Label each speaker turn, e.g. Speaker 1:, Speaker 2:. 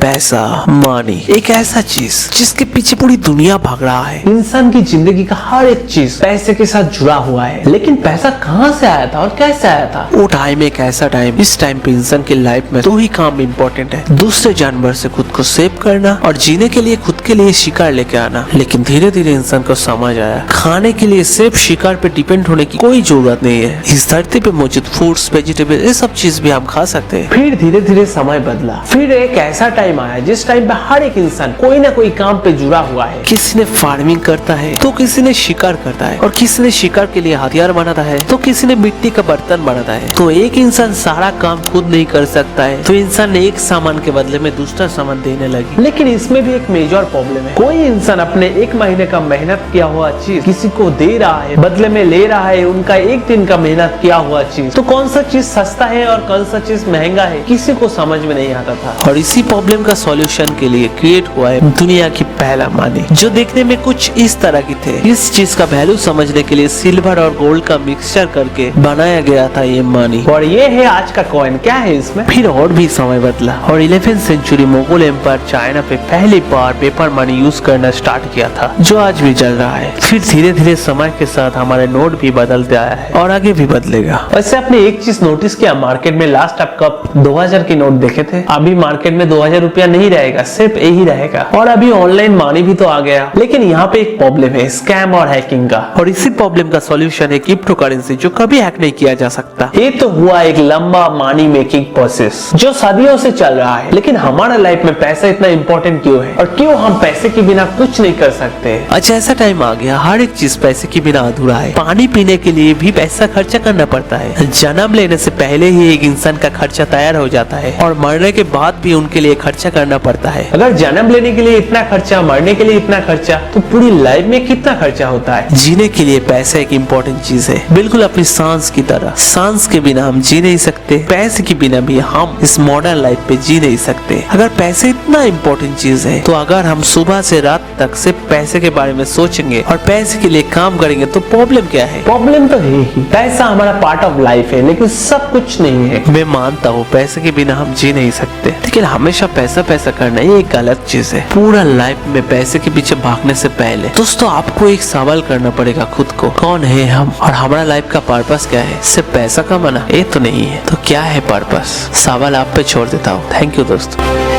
Speaker 1: पैसा, मनी, एक ऐसा चीज जिसके पीछे पूरी दुनिया भाग रहा है। इंसान की जिंदगी का हर एक चीज पैसे के साथ जुड़ा हुआ है। लेकिन पैसा कहाँ से आया था और कैसे आया था? वो टाइम एक ऐसा टाइम, इस टाइम पे इंसान की लाइफ में दो ही काम इम्पोर्टेंट है, दूसरे जानवर से खुद को सेव करना और जीने के लिए खुद के लिए शिकार लेके आना। लेकिन धीरे धीरे इंसान को समझ आया, खाने के लिए सिर्फ शिकार पे डिपेंड होने की कोई जरूरत नहीं है। इस धरती पे मौजूद फ्रूट्स, वेजिटेबल, ये सब चीज भी हम खा सकते हैं। फिर धीरे धीरे समय बदला, फिर एक ऐसा टाइम आया जिस टाइम पे हर एक इंसान कोई ना कोई काम पे जुड़ा हुआ है। किसी ने फार्मिंग करता है तो किसी ने शिकार करता है, और किसी ने शिकार के लिए हथियार बनाता है तो किसी ने मिट्टी का बर्तन बनाता है। तो एक इंसान सारा काम खुद नहीं कर सकता है, तो इंसान ने एक सामान के बदले में दूसरा सामान देने लगी। लेकिन इसमें भी एक मेजर प्रॉब्लम है, कोई इंसान अपने एक महीने का मेहनत किया हुआ चीज किसी को दे रहा है, बदले में ले रहा है उनका एक दिन का मेहनत किया हुआ चीज। तो कौन सा चीज सस्ता है और कौन सा चीज महंगा है, किसी को समझ में नहीं आता था। और इसी प्रॉब्लम का सॉल्यूशन के लिए क्रिएट हुआ है दुनिया की पहला मनी, जो देखने में कुछ इस तरह की थे। इस चीज का वैल्यू समझने के लिए सिल्वर और गोल्ड का मिक्सचर करके बनाया गया था ये मनी, और ये है आज का कॉइन। क्या है इसमें? फिर और भी समय बदला और 11वीं सेंचुरी मुगल एम्पायर चाइना पे पहली बार पेपर मनी यूज करना स्टार्ट किया था, जो आज भी चल रहा है। फिर धीरे धीरे समय के साथ हमारे नोट भी बदलते आया है और आगे भी बदलेगा। वैसे आपने एक चीज नोटिस किया, मार्केट में लास्ट आप कब 2000 की नोट देखे थे? अभी मार्केट में 2000 रुपया नहीं रहेगा, सिर्फ यही रहेगा। और अभी ऑनलाइन मनी भी तो आ गया। लेकिन यहाँ पे एक प्रॉब्लम है, स्कैम और हैकिंग का, और इसी प्रॉब्लम का सॉल्यूशन है क्रिप्टो करेंसी, जो कभी हैक नहीं किया जा सकता। ये तो हुआ एक लंबा मनी मेकिंग प्रोसेस जो सदियों से चल रहा है। लेकिन हमारा लाइफ में पैसा इतना इम्पोर्टेंट क्यों है, और क्यों हम पैसे के बिना कुछ नहीं कर सकते? अच्छा, ऐसा टाइम आ गया हर एक चीज पैसे के बिना अधूरा है। पानी पीने के लिए भी पैसा खर्चा करना पड़ता है। जन्म लेने से पहले ही एक इंसान का खर्चा तैयार हो जाता है, और मरने के बाद भी उनके लिए खर्चा करना पड़ता है। अगर जन्म लेने के लिए इतना खर्चा, मरने के लिए इतना खर्चा, तो पूरी लाइफ में कितना खर्चा होता है? जीने के लिए पैसा एक इम्पोर्टेंट चीज है, बिल्कुल अपनी सांस की तरह। सांस के बिना हम जी नहीं सकते, पैसे के बिना भी हम इस मॉडर्न लाइफ पे जी नहीं सकते। अगर पैसे इतना इम्पोर्टेंट चीज है, तो अगर हम सुबह से रात तक सिर्फ पैसे के बारे में सोचेंगे और पैसे के लिए काम करेंगे, तो प्रॉब्लम क्या है? प्रॉब्लम तो है ही, पैसा हमारा पार्ट ऑफ लाइफ है, लेकिन सब कुछ नहीं है। मैं मानता हूँ पैसे के बिना हम जी नहीं सकते, लेकिन हमेशा पैसा पैसा करना ये एक गलत चीज है। पूरा लाइफ में पैसे के पीछे भागने से पहले दोस्तों आपको एक सवाल करना पड़ेगा खुद को, कौन है हम और हमारा लाइफ का पर्पस क्या है? सिर्फ पैसा कमाना ये तो नहीं है, तो क्या है पर्पस? सवाल आप पे छोड़ देता हूँ। थैंक यू दोस्तों।